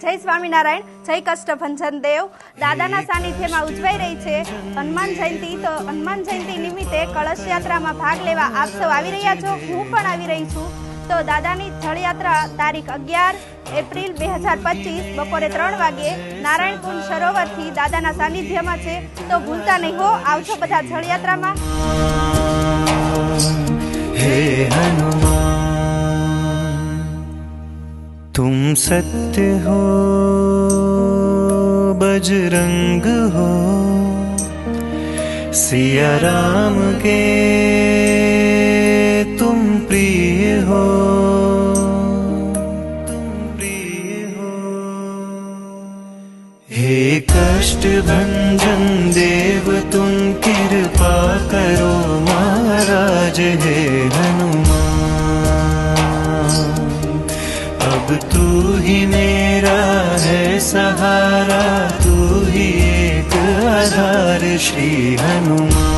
जय स्वामीनारायण, जय कष्टभंजन देव। दादाना सानिध्यमां उजवाई रही है हनुमान जयंती। तो हनुमान जयंती निमित्ते कलश यात्रा में भाग लेवा आप सब आवी रह्या छो, हूँ पण आवी रही छूं। तो दादानी जलयात्रा तारीख 11 एप्रिल 2025 बपोरे 3 वागे नारायणकुंड सरोवर थी दादाना सानिध्यमां छे। तो भूलता नहीं हो, आवजो बधा जलयात्रामां। हे हनुमान, तुम सत्य हो, बजरंग हो, सिया राम के तुम प्रिय हो, हे कष्ट भंजन देव तुम कृपा करो महाराज। हे हनुमान, अब तू ही मेरा है सहारा, तू ही एक आधार श्री हनुमान।